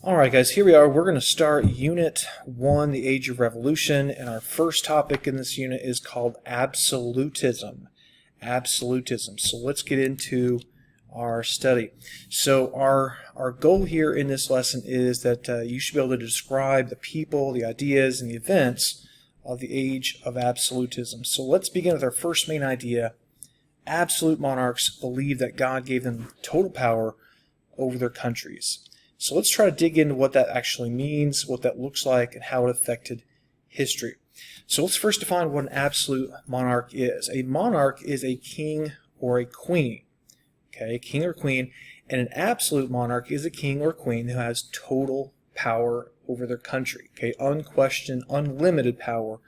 Alright guys, here we are. We're going to start Unit 1, The Age of Revolution, and our first topic in this unit is called absolutism. Absolutism. So let's get into our study. So our goal here in this lesson is that you should be able to describe the people, the ideas, and the events of the age of absolutism. So let's begin with our first main idea. Absolute monarchs believe that God gave them total power over their countries. So let's try to dig into what that actually means, what that looks like, and how it affected history. So let's first define what an absolute monarch is. A monarch is a king or a queen. Okay, king or queen. And an absolute monarch is a king or queen who has total power over their country. Okay, unquestioned, unlimited power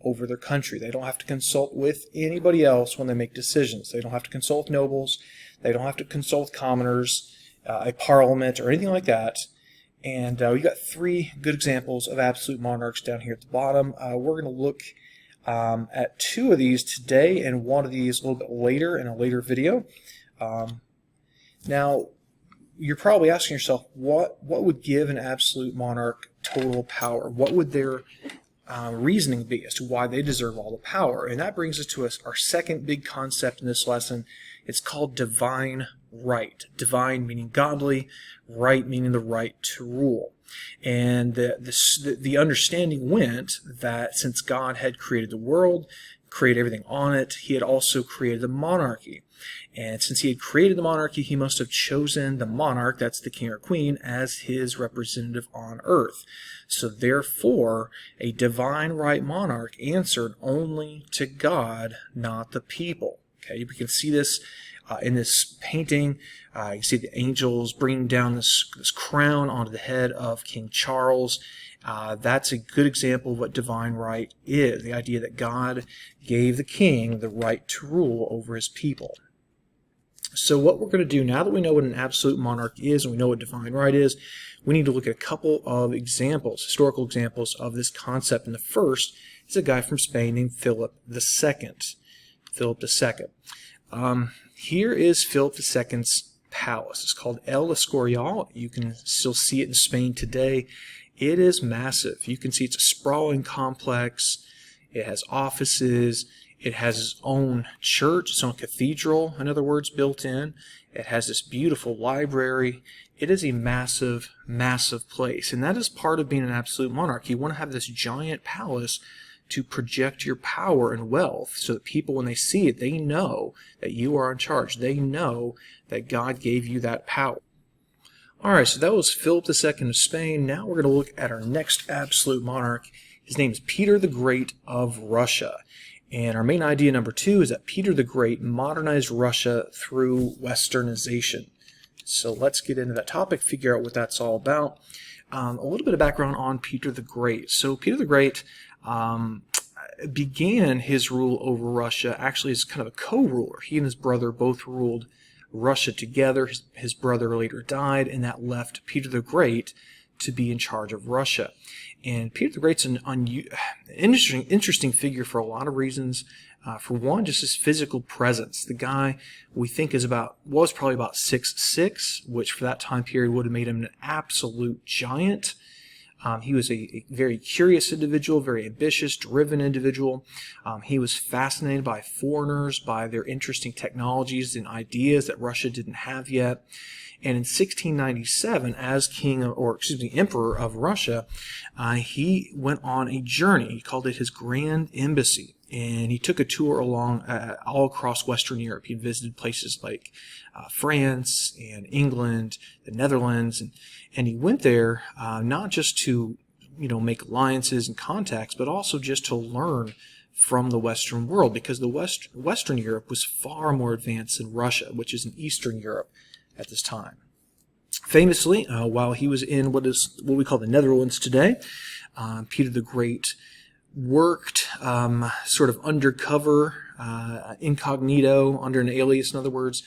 over their country. They don't have to consult with anybody else when they make decisions. They don't have to consult nobles. They don't have to consult commoners, a parliament, or anything like that. And we've got three good examples of absolute monarchs down here at the bottom. We're going to look at two of these today and one of these a little bit later in a later video. Now, you're probably asking yourself, what would give an absolute monarch total power? What would their reasoning be as to why they deserve all the power? And that brings us to our second big concept in this lesson. It's called divine right. Divine meaning godly, right meaning the right to rule. And the understanding went that since God had created the world, created everything on it, he had also created the monarchy. And since he had created the monarchy, he must have chosen the monarch, that's the king or queen, as his representative on earth. So therefore, a divine right monarch answered only to God, not the people. Okay, we can see this in this painting. You see the angels bringing down this crown onto the head of King Charles. That's a good example of what divine right is, the idea that God gave the king the right to rule over his people. So what we're going to do, now that we know what an absolute monarch is and we know what divine right is, we need to look at a couple of examples, historical examples of this concept. And the first is a guy from Spain named Philip II. Philip II. Here is Philip II's palace. It's called El Escorial. You can still see it in Spain today. It is massive. You can see it's a sprawling complex. It has offices. It has its own church, its own cathedral, in other words, built in. It has this beautiful library. It is a massive, massive place. And that is part of being an absolute monarch. You want to have this giant palace to project your power and wealth so that people, when they see it, they know that you are in charge. They know that God gave you that power. Alright, so that was Philip II of Spain. Now we're going to look at our next absolute monarch. His name is Peter the Great of Russia. And our main idea number 2 is that Peter the Great modernized Russia through westernization. So let's get into that topic, figure out what that's all about. A little bit of background on Peter the Great. So Peter the Great began his rule over Russia actually as kind of a co-ruler. He and his brother both ruled Russia together. His brother later died, and that left Peter the Great to be in charge of Russia. And Peter the Great's an interesting figure for a lot of reasons. For one, just his physical presence. The guy we think was probably about 6'6", which for that time period would have made him an absolute giant. He was a very curious individual, very ambitious, driven individual. He was fascinated by foreigners, by their interesting technologies and ideas that Russia didn't have yet. And in 1697, as emperor of Russia, he went on a journey. He called it his Grand Embassy. And he took a tour along all across Western Europe. He visited places like France and England, the Netherlands, and he went there not just to make alliances and contacts, but also just to learn from the Western world, because Western Europe was far more advanced than Russia, which is in Eastern Europe at this time. Famously, while he was in what we call the Netherlands today, Peter the Great worked sort of undercover, incognito, under an alias, in other words,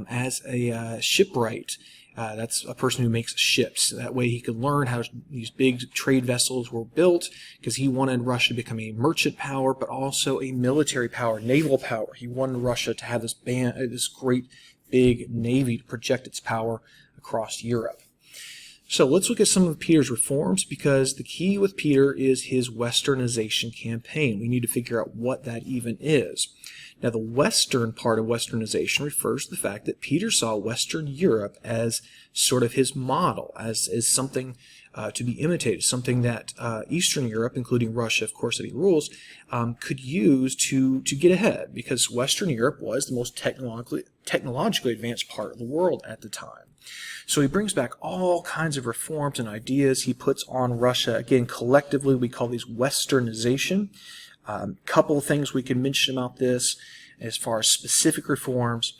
as a shipwright. That's a person who makes ships. That way he could learn how these big trade vessels were built, because he wanted Russia to become a merchant power, but also a military power, naval power. He wanted Russia to have this great big navy to project its power across Europe. So let's look at some of Peter's reforms, because the key with Peter is his westernization campaign. We need to figure out what that even is. Now, the western part of westernization refers to the fact that Peter saw Western Europe as sort of his model, as something to be imitated, something that Eastern Europe, including Russia, of course, that he rules, could use to get ahead, because Western Europe was the most technologically advanced part of the world at the time. So he brings back all kinds of reforms and ideas he puts on Russia. Again, collectively, we call these westernization. Couple of things we can mention about this as far as specific reforms.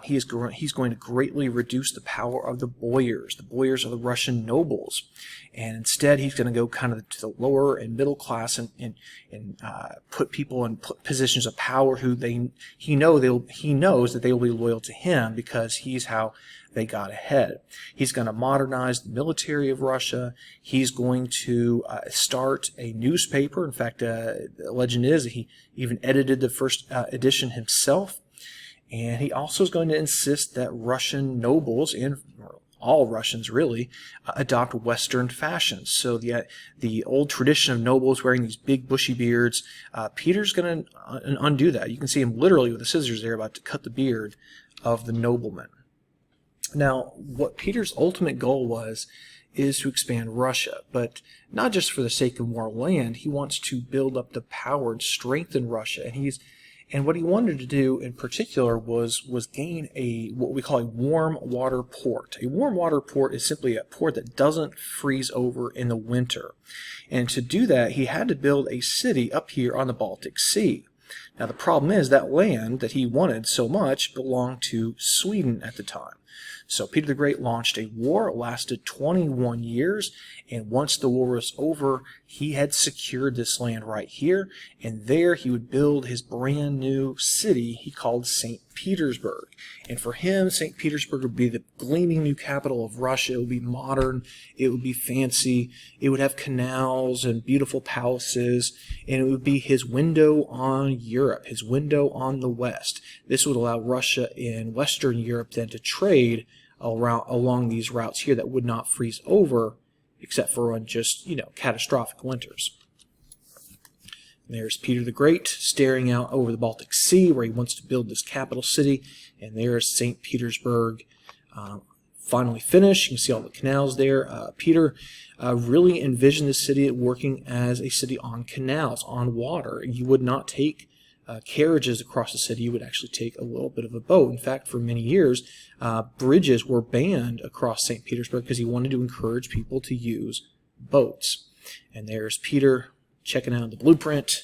He's going to greatly reduce the power of the boyars. The boyars are the Russian nobles. And instead, he's going to go kind of to the lower and middle class and put people in positions of power who he knows that they will be loyal to him, because he's how they got ahead. He's going to modernize the military of Russia. He's going to start a newspaper. In fact, the legend is that he even edited the first edition himself. And he also is going to insist that Russian nobles, and all Russians really, adopt Western fashions. So the old tradition of nobles wearing these big bushy beards, Peter's going to undo that. You can see him literally with the scissors there about to cut the beard of the nobleman. Now, what Peter's ultimate goal is to expand Russia, but not just for the sake of more land. He wants to build up the power and strengthen Russia, and what he wanted to do in particular was gain what we call a warm water port. A warm water port is simply a port that doesn't freeze over in the winter, and to do that, he had to build a city up here on the Baltic Sea. Now, the problem is that land that he wanted so much belonged to Sweden at the time. So Peter the Great launched a war. It lasted 21 years, and once the war was over, he had secured this land right here, and there he would build his brand new city he called St. Petersburg. And for him, St. Petersburg would be the gleaming new capital of Russia. It would be modern, it would be fancy, it would have canals and beautiful palaces, and it would be his window on Europe, his window on the West. This would allow Russia and Western Europe then to trade along these routes here that would not freeze over, except for on just, catastrophic winters. And there's Peter the Great staring out over the Baltic Sea, where he wants to build this capital city, and there's St. Petersburg finally finished. You can see all the canals there. Peter really envisioned this city working as a city on canals, on water. You would not take carriages across the city. You would actually take a little bit of a boat. In fact, for many years, bridges were banned across St. Petersburg because he wanted to encourage people to use boats. And there's Peter checking out the blueprint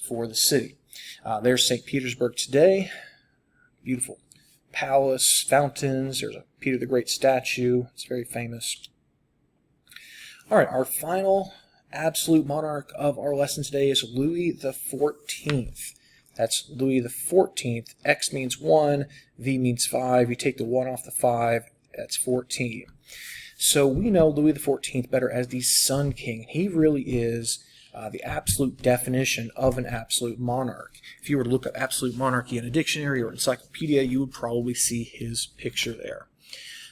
for the city. There's St. Petersburg today. Beautiful palace, fountains. There's a Peter the Great statue. It's very famous. All right, our final absolute monarch of our lesson today is Louis XIV. That's Louis XIV. X means 1, V means 5. You take the 1 off the 5, that's 14. So we know Louis XIV better as the Sun King. He really is the absolute definition of an absolute monarch. If you were to look up absolute monarchy in a dictionary or encyclopedia, you would probably see his picture there.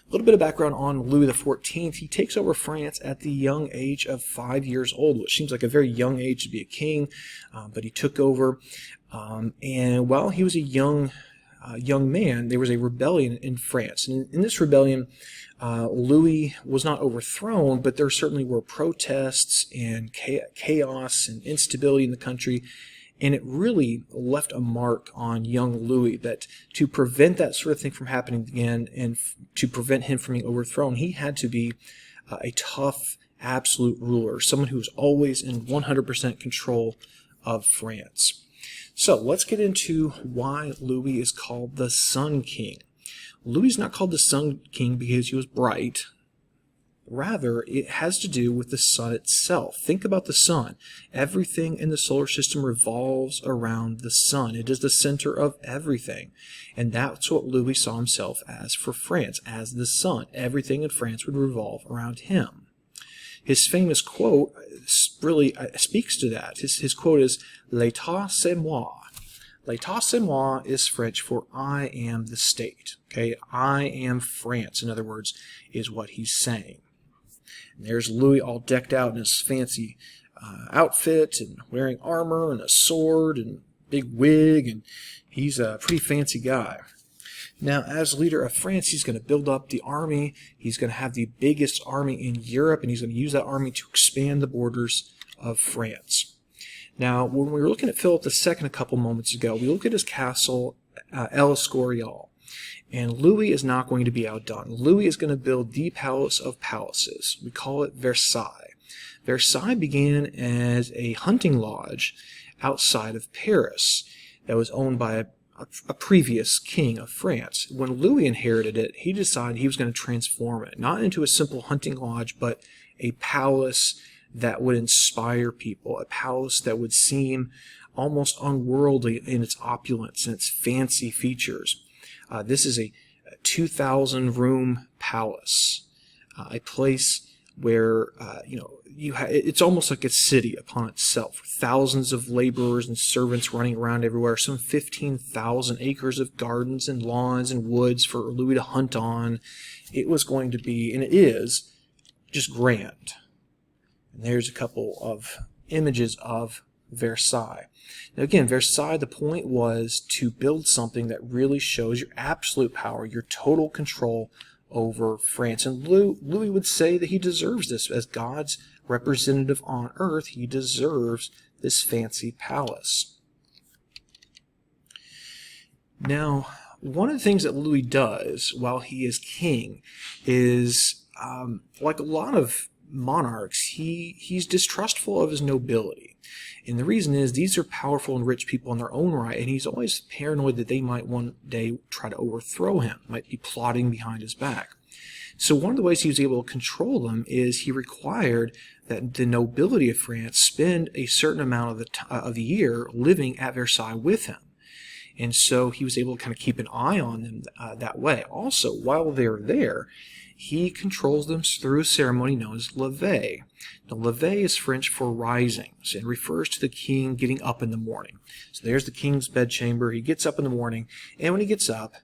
A little bit of background on Louis XIV. He takes over France at the young age of 5 years old, which seems like a very young age to be a king, but he took over. And while he was a young man, there was a rebellion in France. And in this rebellion, Louis was not overthrown, but there certainly were protests and chaos and instability in the country. And it really left a mark on young Louis, that to prevent that sort of thing from happening again and to prevent him from being overthrown, he had to be a tough, absolute ruler, someone who was always in 100% control of France. So let's get into why Louis is called the Sun King. Louis is not called the Sun King because he was bright. Rather, it has to do with the sun itself. Think about the sun. Everything in the solar system revolves around the sun. It is the center of everything. And that's what Louis saw himself as for France, as the sun. Everything in France would revolve around him. His famous quote really speaks to that. His quote is, "L'État c'est moi." L'État c'est moi is French for I am the state. Okay, I am France, in other words, is what he's saying. And there's Louis all decked out in his fancy outfit and wearing armor and a sword and big wig, and he's a pretty fancy guy. Now, as leader of France, he's going to build up the army. He's going to have the biggest army in Europe, and he's going to use that army to expand the borders of France. Now, when we were looking at Philip II a couple moments ago, we look at his castle, El Escorial, and Louis is not going to be outdone. Louis is going to build the palace of palaces. We call it Versailles. Versailles began as a hunting lodge outside of Paris that was owned by a previous king of France. When Louis inherited it, he decided he was going to transform it, not into a simple hunting lodge, but a palace that would inspire people, a palace that would seem almost unworldly in its opulence and its fancy features. This is a 2,000-room palace, a place where it's almost like a city upon itself. Thousands of laborers and servants running around everywhere. Some 15,000 acres of gardens and lawns and woods for Louis to hunt on. It was going to be, and it is, just grand. And there's a couple of images of Versailles. Now again, Versailles, the point was to build something that really shows your absolute power, your total control over France. And Louis would say that he deserves this. As God's representative on earth, he deserves this fancy palace. Now, one of the things that Louis does while he is king is, like a lot of monarchs, he's distrustful of his nobility. And the reason is these are powerful and rich people in their own right, and he's always paranoid that they might one day try to overthrow him, might be plotting behind his back. So one of the ways he was able to control them is he required that the nobility of France spend a certain amount of the year living at Versailles with him. And so he was able to kind of keep an eye on them that way. Also, while they're there, he controls them through a ceremony known as levee. Now, levee is French for risings and refers to the king getting up in the morning. So there's the king's bedchamber. He gets up in the morning, and when he gets up,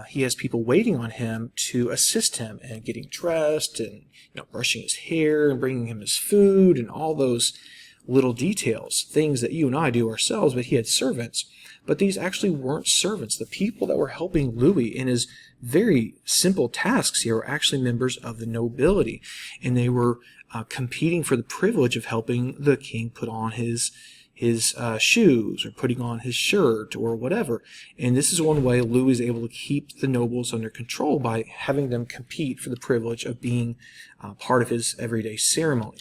he has people waiting on him to assist him in getting dressed and brushing his hair and bringing him his food and all those little details, things that you and I do ourselves, but he had servants. But these actually weren't servants. The people that were helping Louis in his very simple tasks here were actually members of the nobility, and they were competing for the privilege of helping the king put on his shoes or putting on his shirt or whatever. And this is one way Louis is able to keep the nobles under control, by having them compete for the privilege of being part of his everyday ceremony.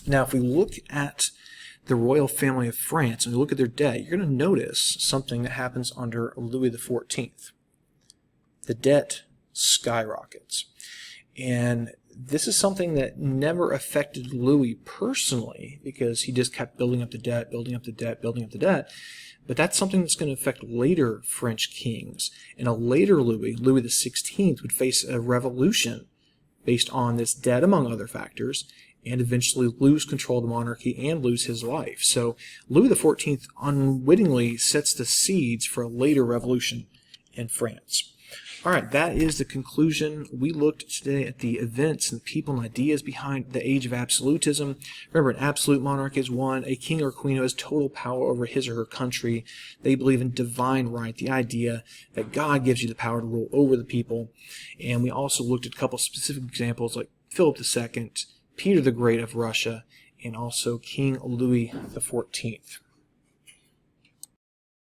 Now, if we look at the royal family of France and we look at their debt, you're going to notice something that happens under Louis XIV. The debt skyrockets. And this is something that never affected Louis personally, because he just kept building up the debt, building up the debt, building up the debt. But that's something that's going to affect later French kings. And a later Louis XVI, would face a revolution based on this debt, among other factors, and eventually lose control of the monarchy and lose his life. So Louis XIV unwittingly sets the seeds for a later revolution in France. All right, that is the conclusion. We looked today at the events and the people and ideas behind the age of absolutism. Remember, an absolute monarch is one, a king or queen who has total power over his or her country. They believe in divine right, the idea that God gives you the power to rule over the people. And we also looked at a couple specific examples like Philip II, Peter the Great of Russia, and also King Louis XIV.